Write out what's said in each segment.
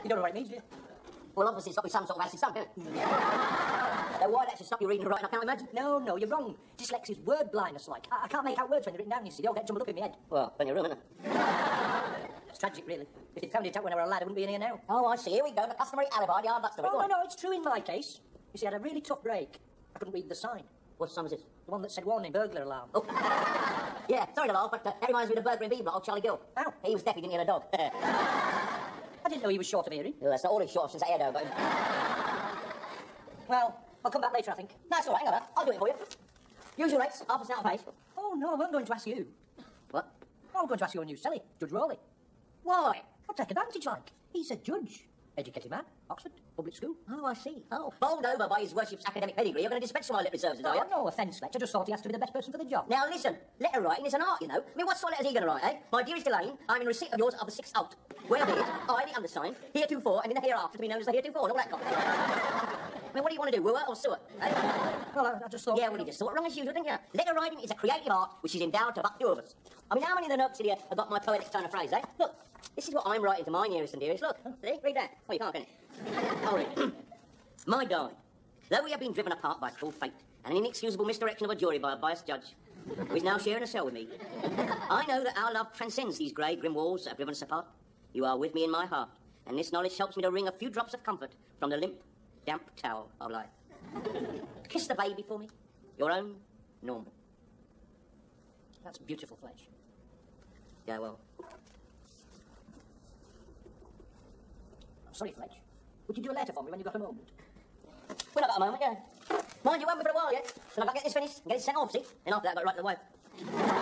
You don't know what it means, do you? Well, obviously it's got to be some sort of acid stomach, isn't it? Now, why that should stop you reading and writing, I can't imagine. No, you're wrong. Dyslexia's word blindness, like. I can't make out words when they're written down, you see. They all get jumbled up in my head. Well, plenty of room, isn't there? It's tragic, really. If you'd found it out when I was a lad, I wouldn't be in here now. Oh, I see. Here we go. The customary alibi, the hard luck story. Oh, no, it's true in my case. You see, I had a really tough break. I couldn't read the sign. What sign was this? The one that said warning, burglar alarm. Oh. Yeah, sorry to laugh, but that reminds me of the burglar in B Block, Charlie Gill. How? He was deaf, he didn't hear a dog. I didn't know he was short of hearing. Well, that's not all he's short of since I heard, but... Well, I'll come back later, I think. No, it's all right, hang on. I'll do it for you. Usual rates, half a cent a page. Oh, no, I wasn't going to ask you. What? I was going to ask your new celly, Judge Rowley. Why? I'll take advantage, like. He's a judge. Educated man, Oxford, public school. Oh, I see. Oh, bowled over by his worship's academic pedigree, you're going to dispense from my literary services, are you? No offence, Fletch. I just thought he has to be the best person for the job. Now, listen, letter writing is an art, you know. I mean, what sort of letters are you going to write, eh? My dearest Elaine, I'm in receipt of yours of the 6th ult. Where be it, I, the undersigned, heretofore, and in the hereafter to be known as the heretofore, and all that kind of thing. I mean, what do you want to do, woo or sewer? Eh? Well, I just thought... Yeah, well, you just thought wrong as usual, didn't you? Letter writing is a creative art which is endowed to but few of us. I mean, how many of the nooks in here have got my poetic turn of phrase, eh? Look, this is what I'm writing to my nearest and dearest. Look, see? Read that. Oh, you can't, can you? I'll read. My darling, though we have been driven apart by cruel fate and an inexcusable misdirection of a jury by a biased judge, who is now sharing a cell with me, I know that our love transcends these grey, grim walls that have driven us apart. You are with me in my heart, and this knowledge helps me to wring a few drops of comfort from the limp, damp towel of life. Kiss the baby for me. Your own, Norman. That's beautiful, Fletch. Yeah, well. I'm sorry, Fletch. Would you do a letter for me when you got a moment? Well, I've got a moment, yeah. Mind you, won't be for a while yet. So I've got to get this finished and get it sent off, see? Then after that, I've got to write to the wife.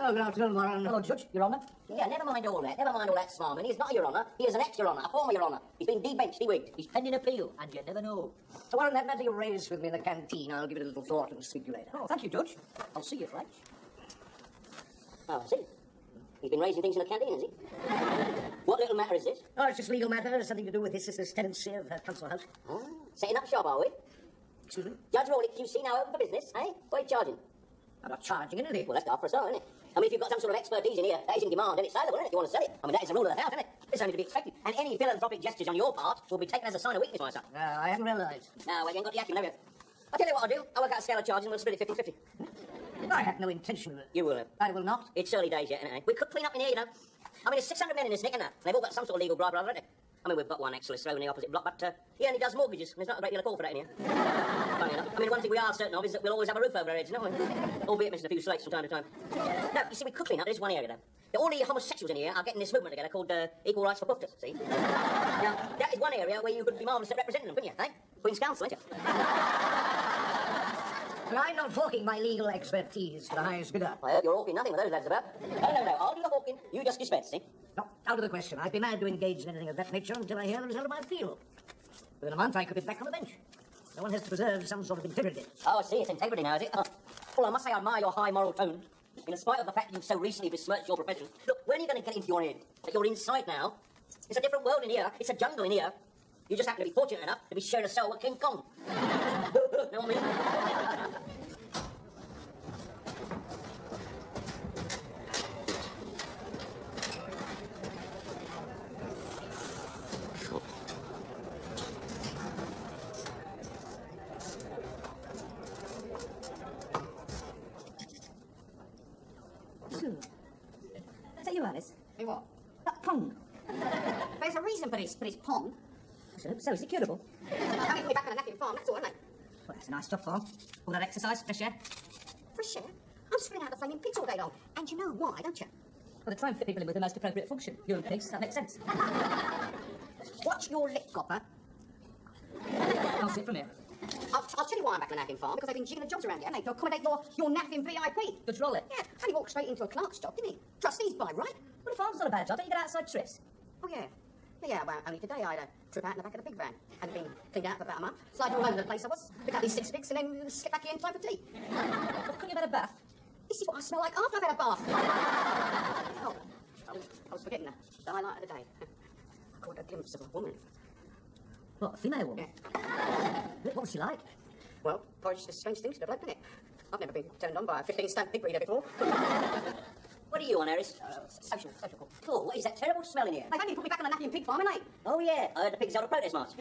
Oh, good afternoon, Warren. Hello, Judge. Your Honour? Yeah, never mind all that. Never mind all that smarming. He's not Your Honour. He is an ex-Your Honour, a former Your Honour. He's been de-benched, de-wigged. He's pending appeal, and you never know. So, Warren, that matter you raised with me in the canteen, I'll give it a little thought and speak to you later. Oh, thank you, Judge. I'll see you, Fletch. Oh, I see. He's been raising things in the canteen, has he? What little matter is this? Oh, it's just legal matter, something to do with his sister's tenancy of her council house. Oh, setting up shop, are we? Excuse me? Judge Rawley, QC now open for business, eh? What are you charging? I'm not charging anything. Well, that's half for a start, isn't it? I mean, if you've got some sort of expertise in here that is in demand, then it's saleable, isn't it? You want to sell it. I mean, that is the rule of the house, isn't it? It's only to be expected. And any philanthropic gestures on your part will be taken as a sign of weakness, my son. I hadn't realised. No, well, you ain't got the acumen, have you? I'll tell you what I'll do. I'll work out a scale of charges and we'll split it 50-50. I have no intention of it. You will have. I will not. It's early days yet, isn't it? We could clean up in here, you know. I mean, there's 600 men in this nick, isn't there? They've all got some sort of legal bribe, haven't they? I mean, we've got one ex-solicitor in the opposite block, but he only does mortgages, and there's not a great deal of call for that in here. Funny enough. I mean, one thing we are certain of is that we'll always have a roof over our heads, you know? Albeit missing a few slates from time to time. No, you see, we could clean up. There's one area, though. All the homosexuals in here are getting this movement together called Equal Rights for Pufters, see? Now, that is one area where you could be marvellous at representing them, couldn't you, eh? Queen's Counsel, ain't you? I'm not hawking my legal expertise to the highest bidder. I hope you're hawking nothing with those lads about. No, I'll do the hawking. You just dispense, see? No, out of the question. I'd be mad to engage in anything of that nature until I hear the result of my appeal. Within a month, I could be back on the bench. No one has to preserve some sort of integrity. Oh, I see. It's integrity now, is it? Well, I must say I admire your high moral tone. In spite of the fact that you've so recently besmirched your profession. Look, when are you going to get into your head that you're inside now? It's a different world in here. It's a jungle in here. You just happen to be fortunate enough to be sharing a cell with King Kong. Know what I mean? Is that you, Alice? Hey, what? That pong. There's a reason for his pong. So is it curable? Coming me back on a napping farm, that's all, isn't it? Well, that's a nice job, Farm. All that exercise, fresh air. Fresh air? I'm spinning out the flaming pigs all day long. And you know why, don't you? Well, they try and fit people in with the most appropriate function. You're in pigs, that makes sense. Watch your lip, copper. I'll sit from here. I'll tell you why I'm back on a napping farm, because they've been jigging the jobs around here, haven't they, to accommodate your napping VIP. Judge Rowley. Yeah, and he walked straight into a clerk's job, didn't he? Trustees by right. Well, the farm's not a bad job. Don't you get outside tryst? Oh, yeah. Yeah, well, only today I had a trip out in the back of the big van. Hadn't been cleaned out for about a month. Sliding all over the place I was. Picked up these 6 sticks and then slip back in time for tea. Well, couldn't you have had a bath? This is what I smell like after I've had a bath. Oh, I was forgetting the highlight of the day. I caught a glimpse of a woman. What, a female woman? Yeah. What was she like? Well, Porridge is a strange thing to the bloke, isn't it? I've never been turned on by a 15-stone pig breeder before. What are you on, Harris? Social call. Oh, what is is that terrible smell in here? They've only put me back on the nappy and pig farm, ain't they? Oh, yeah, I heard the pigs held a protest march.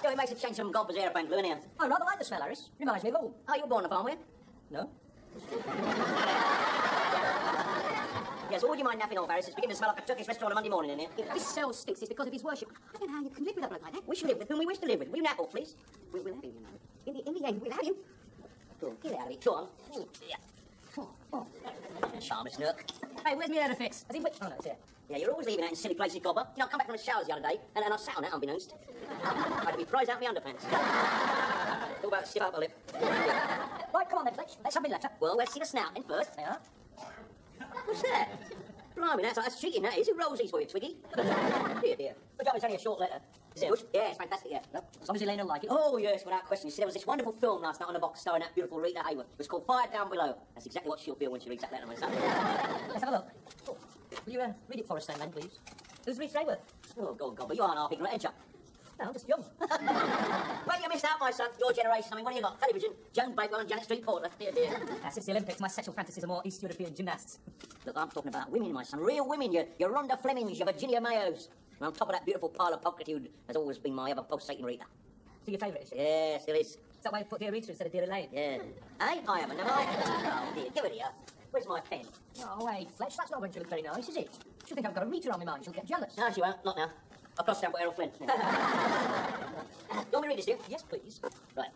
So it makes a change from God's aeroplane glue, anyhow. I rather like the smell, Harris. Reminds me of home. Oh, you were born on a farm, were you? No? Yes, all you mind napping off, Harris, it's beginning to smell like a Turkish restaurant on a Monday morning in here. If this cell stinks, it's because of his worship. I don't know how you can live with a bloke like that. We should live with whom we wish to live with. Will you nap off, please? We'll have him, you know. In the end, we'll have him. Go on, get out of it. Go on. Yeah. Oh. Charmless Nook. Hey, where's my hair to fix? Has he whipped? Oh, no, it's here. Yeah, you're always leaving out in silly places, Gobber. You know, I come back from the showers the other day, and I sat on it, unbeknownst. I had to be prized out my underpants. Talk about stiff upper lip. Right, come on then, Fletch. Let's have me letter. Well, let's see the snout in first. There. What's that? Blimey, that's cheating, that is. Who rolls these for you, Twiggy? Dear, dear. Good job, it's only a short letter. Is it good? Yeah, it's fantastic, yeah. No? As long as Elaine will like it. Oh, yes, without question. You see, there was this wonderful film last night on the box starring that beautiful Rita Hayworth. It was called Fire Down Below. That's exactly what she'll feel when she reads that letter, my son. Let's have a look. Oh, will you read it for us then, please? Who's Rita Hayworth? Oh, God, but you aren't half ignorant, ain't you? No, I'm just young. Well, you missed out, my son. Your generation. I mean, what have you got? Television, Joan Bakewell and Janet Street Porter. Dear, dear. Since the Olympics, my sexual fantasies are more East European gymnasts. Look, I'm talking about women, my son. Real women. Your Rhonda Flemings, your Virginia Mayos. And on top of that beautiful pile of pulchritude has always been my ever-pulsating Rita. So your favourite, is she? Yeah, still is. Is that why you put Dear Rita instead of Dear Elaine? Yeah. Hey, I haven't, have I? Oh, dear. Give it here. Where's my pen? Oh, wait, Fletch, that's not going to look very nice, is it? She'll think I've got a Rita on my mind. She'll get jealous. No, she won't. Not now. I'll cross down for Errol Flynn. You want me to read this to you? Yes, please. Right.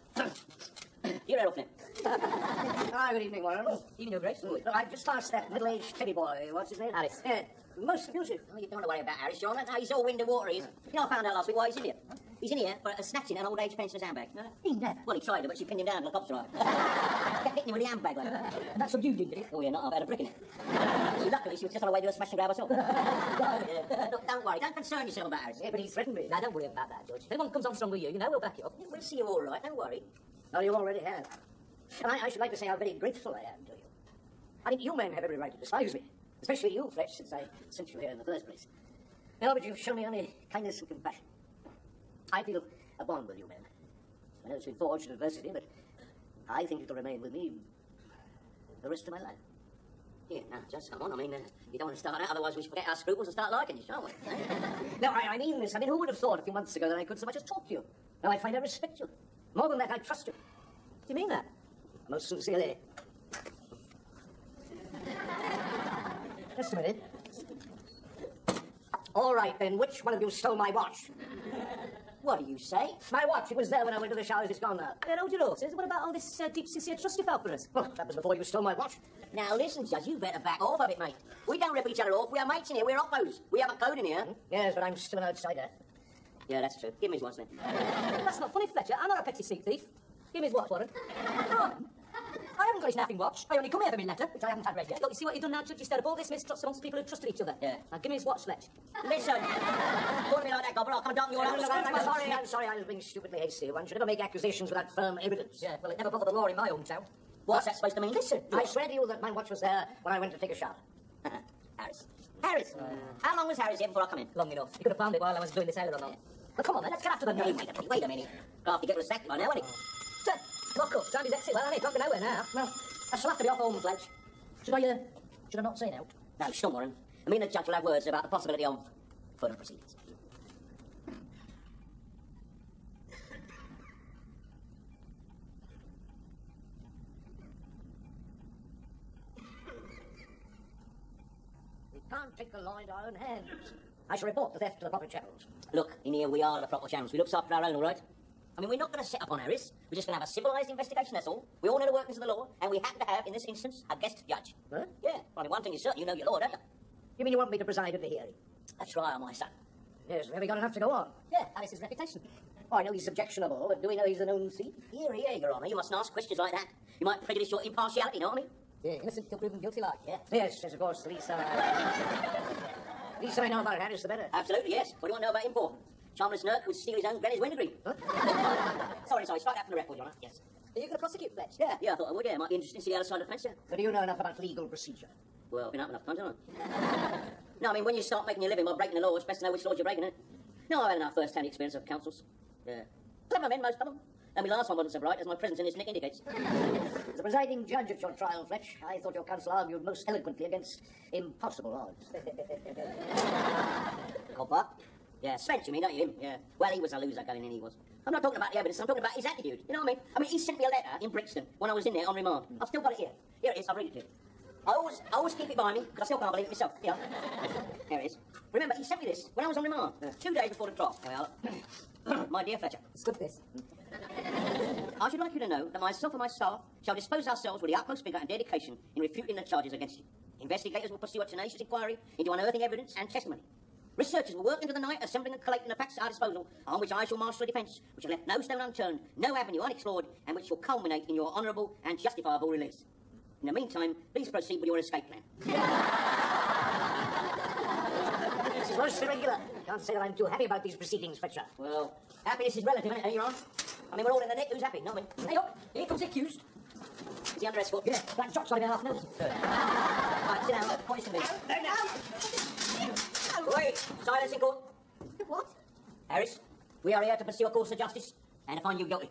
Dear Errol Flynn. Ah, good evening, Warren. Even your Grace. Look, I've just asked that middle-aged teddy boy, what's his name? Harris. Yeah, most abusive. Well, you don't want to worry about Harris, John. He's all wind and water, he is. You know, I found out last week why he's in here. He's in here for snatching an old age pensioner's handbag. He never. Well, he tried to, but she pinned him down like a cop's drive. Kept hitting him with the handbag like that. And that's subdued him, did it? Oh, yeah, not. I've had a brick in it. So luckily, she was just on her way to a smash and grab herself. Yeah. Look, don't worry. Don't concern yourself about Harris. Yeah, but he threatened me. Now, don't worry about that, George. If anyone comes on strong with you, you know we'll back you up. We'll see you all right. Don't worry. Oh, you already have. And I should like to say how very grateful I am to you. I think you men have every right to despise me. Especially you, Fletch, since I sent you here in the first place. No, but you've shown me only kindness and compassion. I feel a bond with you men. I know it's been forged in adversity, but I think it'll remain with me the rest of my life. Yeah, now, just come on. I mean, you don't want to start out, otherwise we should forget our scruples and start liking you, shan't we? No, I mean this. I mean, who would have thought a few months ago that I could so much as talk to you? Now I find I respect you. More than that, I trust you. Do you mean that? Most sincerely. Just a minute. All right, then, which one of you stole my watch? What do you say? My watch. It was there when I went to the showers. It's gone now. Then hold your horses. What about all this deep, sincere trust you felt for us? Well, that was before you stole my watch. Now, listen, Judge, you better back off a bit, mate. We don't rip each other off. We are mates in here. We're oppos. We have a code in here. Yes, but I'm still an outsider. Yeah, that's true. Give me his watch, then. That's not funny, Fletcher. I'm not a petty seat thief. Give me his watch, Warren. Oh, I haven't got his napping watch. I only come here for my letter, which I haven't had read yet. Look, you see what you've done now, Judge? You stirred up all this mistrust amongst people who trusted each other. Yeah. Now, give me his watch, Fletch. Listen. Don't me like that, Gobble. I'll come and dump you all out. Look, I'm sorry. I was being stupidly hasty. One should never make accusations without firm evidence. Yeah, well, it never bothered the law in my hometown. What's that supposed to mean? Listen, I swear to you that my watch was there when I went to take a shower. Harris. Harris. How long was Harris here before I come in? Long enough. You could have found it while I was doing this earlier or not. Well, come on, then. Let's get after the name. Wait a minute. I'll have to get to the sack by now, won't he? Sir, lock up. Time his exit. Well, I can't go nowhere now. Well, I shall have to be off home, Fletch. Should I not say now? No, stop, Warren. Me and the judge will have words about the possibility of further proceedings. We can't take the law into our own hands. I shall report the theft to the proper channels. Look, in here we are the proper channels. We look after our own, all right? I mean, we're not going to set up on Harris. We're just going to have a civilised investigation, that's all. We all know the workings of the law, and we happen to have, in this instance, a guest judge. Huh? Yeah. I mean, one thing is certain, you know your law, don't you? You mean you want me to preside at the hearing? That's right, my son. Yes, have we got enough to go on? Yeah, Alice's reputation. Oh, I know he's objectionable, but do we know he's a known thief? Here, Your Honour. You mustn't ask questions like that. You might prejudice your impartiality, you know what I mean? Yeah, innocent till proven guilty, like. Yeah. Yes, of course, the least I know about Harris, the better. Absolutely, yes. What do you want to know about him for? Charmless Nurk would steal his own granny's window Huh? Sorry, strike that from the record, Your Honour. Yes. Are you going to prosecute Fletch? Yeah, I thought I would, yeah. It might be interesting to see the other side of the fence, yeah. So do you know enough about legal procedure? Well, been up enough times, haven't I? No, I mean, when you start making your living by breaking the law, it's best to know which laws you're breaking, isn't it? No, I've had enough first-hand experience of councils. Yeah. Clever men, most of them. And my last one wasn't so bright, as my presence in this nick indicates. As the presiding judge at your trial, Fletch, I thought your counsel argued most eloquently against impossible odds. Copper? Yeah, Spence, you mean, don't you? Him? Yeah. Well, he was a loser going in, he was. I'm not talking about the evidence, I'm talking about his attitude. You know what I mean? He sent me a letter in Brixton when I was in there on remand. I've still got it here. Here it is, I'll read it to you. I always keep it by me, because I still can't believe it myself. Here. Here it is. Remember, he sent me this when I was on remand, 2 days before the trial. Well, my dear Fletcher. It's good, this. I should like you to know that myself and my staff shall dispose ourselves with the utmost vigour and dedication in refuting the charges against you. Investigators will pursue a tenacious inquiry into unearthing evidence and testimony. Researchers will work into the night, assembling and collating the facts at our disposal, on which I shall marshal a defence, which have left no stone unturned, no avenue unexplored, and which will culminate in your honourable and justifiable release. In the meantime, please proceed with your escape plan. This is most irregular. Can't say that I'm too happy about these proceedings, Fletcher. Well, happiness is relative, isn't it, Your Honour? I mean, we're all in the nick. Who's happy? Not me. Hey, up! Here comes the accused. Is he under escort? Yeah, that jock's got to be half notice. Right, sit down. What is to me? Wait, silence in court. What? Harris, we are here to pursue a course of justice and to find you guilty.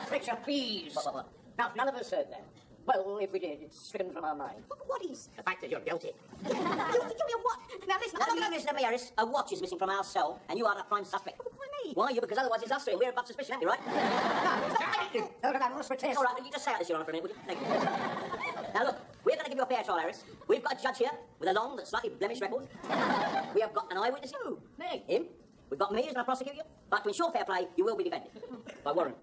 Fletcher, please. What? Now, none of us heard that. Well, if we did, it's stricken from our mind. What is? The fact that you're guilty. You of what? Now listen, Now, you listen to me, Harris. A watch is missing from our cell, and you are the prime suspect. Why me? Why you? Because otherwise it's us three, and we're above suspicion, aren't we, right? No, I must protest. All right, you just say out this, Your Honour, for a minute, would you? Thank you. Now, look, we're going to give you a fair trial, Harris. We've got a judge here with a long but slightly blemished record. We have got an eyewitness. Who? Me? Him. We've got me who's going to prosecute you. But to ensure fair play, you will be defended. By warrant.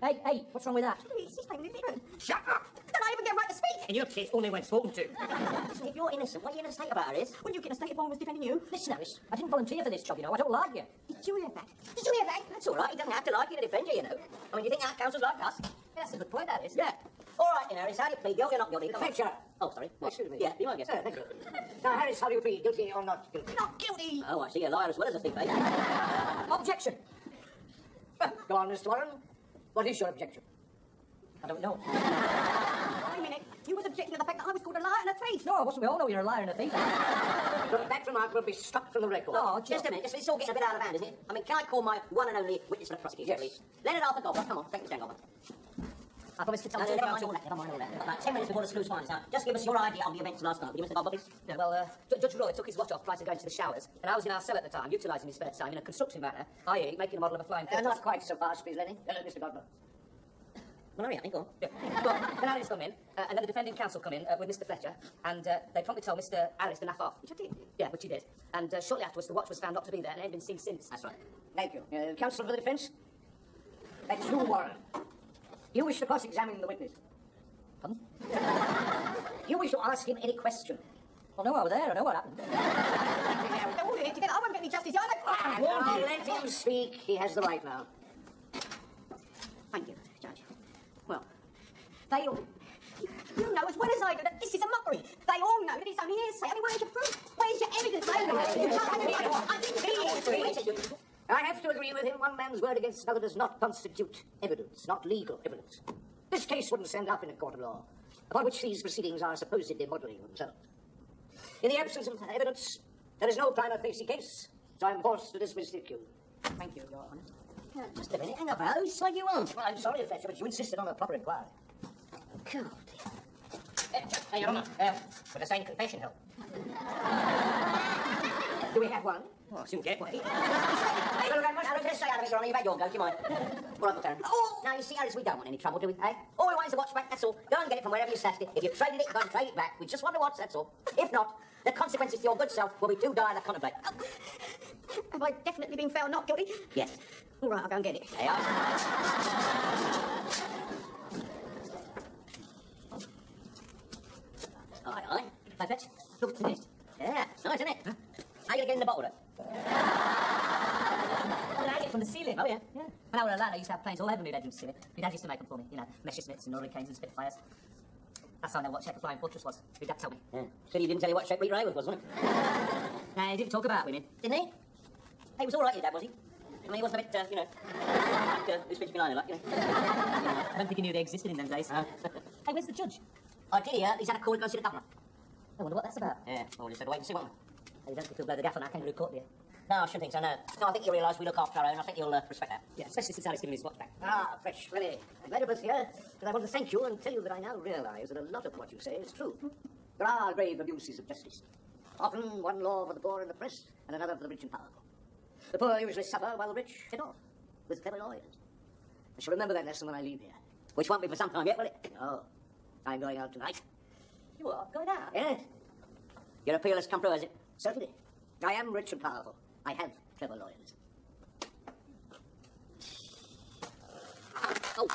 Hey, what's wrong with that? Shut up! Then I even get right to speak. In your case, only when spoken to. Listen, if you're innocent, what are you in a state about, Harris? When you get a state if I was defending you. Listen, Harris, I didn't volunteer for this job, you know. I don't like you. Did you hear that? Did you hear that? That's all right. He doesn't have to like you to defend you, you know. I mean, you think our counsel's like us? That's a good point, that is. Yeah. All right, then, Harris. How do you plead? Guilty or not guilty? Come on. Fletcher. Oh, sorry. What? Excuse me. Yeah, you might guess. Thank you. Now, Harris, how do you plead? Guilty or not guilty? Not guilty. Oh, I see. A liar as well as a thief, eh? Objection. Go on, Mr. Warren. What is your objection? I don't know. Wait a minute. You was objecting to the fact that I was called a liar and a thief. No, I wasn't. We all know you're a liar and a thief. Look, that remark will be struck from the record. Oh, Just a minute. It's all getting a bit out of hand, isn't it? I mean, can I call my one and only witness for the prosecution, Yes. please? Leonard Arthur Goldberg. Come on, take the stand, Goldberg. I promise to tell No, you. never mind all that. Never mind all that. About 10 minutes before the screws finds out. Just give us your idea of the events last night. Would you, Mr. Goldberg, please? Yeah, well, Judge Roy took his watch off prior to going to the showers, and I was in our cell at the time, utilising his spare time in a construction matter, i.e. making a model of a flying fortress. Not quite so fast, please, Lenny. Mr. Goldberg. Well, hurry up, go on. Yeah. Well, then Alice come in, and then the defending counsel come in with Mr. Fletcher, and they promptly told Mr. Alice to naff off, which I did. Yeah, which he did. And shortly afterwards, the watch was found not to be there, and it ain't been seen since. That's right. Thank you. Counsel for the defence? That's you, Warren. You wish to cross-examine the witness. Pardon? You wish to ask him any question. Well, no, I was there. I know what happened. They're all here together. I won't get any justice either. Now, let him speak. He has the right now. Thank you, Judge. Well, they all... You know as well as I do that this is a mockery. They all know that it's only hearsay. I mean, where's your proof? Where's your evidence? I have to agree with him. One man's word against another does not constitute evidence, not legal evidence. This case wouldn't stand up in a court of law, upon which these proceedings are supposedly modelling themselves. In the absence of evidence, there is no prima facie case, so I am forced to dismiss the accused. Thank you, Your Honour. Yeah, just a minute. Hang about. Whose side you on? Well, I'm sorry, Fletcher, but you insisted on a proper inquiry. God. Hey, Your Honour, would a signed confession help? Do we have one? Oh, I'll soon get one. Hey, look, I must Let's stay out of it, Your Honour. You've had your go. Do you mind? All right, Karen. Oh, now, you see, Alice, we don't want any trouble, do we? Eh? All we want is a watch back, that's all. Go and get it from wherever you stashed it. If you've traded it, go and trade it back. We just want a watch, that's all. If not, the consequences to your good self will be too dire to contemplate. Have I definitely been found not guilty? Yes. All right, I'll go and get it. They are. Aye, aye. Hey, Fetch, look at this. Yeah, nice, isn't it? Huh? How you gonna get in the bottle, then? I hang it from the ceiling. Oh, yeah? Yeah. When I was a lad, I used to have planes all over my bedroom ceiling. My dad used to make them for me, you know, Messerschmitts and hurricanes and Spitfires. That's how I know what shape a flying fortress was. My dad told me. Yeah. Said he didn't tell you what shape Rita Hayworth was, wasn't it? Nah, he didn't talk about women. Didn't he? Hey, he was all right, your dad, was he? I mean, he wasn't a bit, you know, like, who's pitch behind like, you know. I don't think he knew they existed in them days. Hey, where's the judge? I did hear he's had a call to go see the governor. I wonder what that's about. Yeah, well, we'll just have to wait and see, won't we? Hey, you don't think he'll blow the gaff on our kangaroo court, do you? No, I shouldn't think so, no. No, I think you'll realise we look after our own. I think you'll respect that. Yeah, especially since Alice given his watch back. Ah, Fletch, really. I'm glad you're both here, because I want to thank you and tell you that I now realise that a lot of what you say is true. There are grave abuses of justice. Often one law for the poor and the oppressed, and another for the rich and powerful. The poor usually suffer while the rich head off, with clever lawyers. I shall remember that lesson when I leave here. Which won't be for some time yet, will it? No, I'm going out tonight. You are? Going out? Yes, Your appeal has come through, has it? certainly. I am rich and powerful. I have clever lawyers. Oh.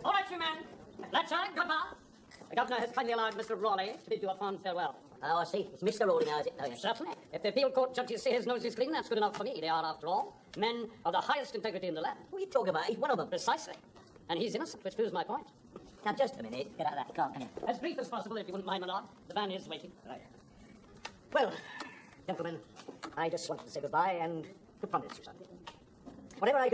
All right, you men. Let's goodbye. The governor has kindly allowed Mr. Raleigh to bid you a fond farewell. Oh, I see. It's Mr. Rawley now, is it? Oh, yes. Certainly. If the appeal court judges say his nose is clean, that's good enough for me. They are, after all, men of the highest integrity in the land. What are you talking about? He's one of them. Precisely. And he's innocent, which proves my point. Now, just a minute. Get out of that car, can you? As brief as possible, if you wouldn't mind, my lord. The van is waiting. Right. Well, gentlemen, I just wanted to say goodbye and to promise you something. Whatever I could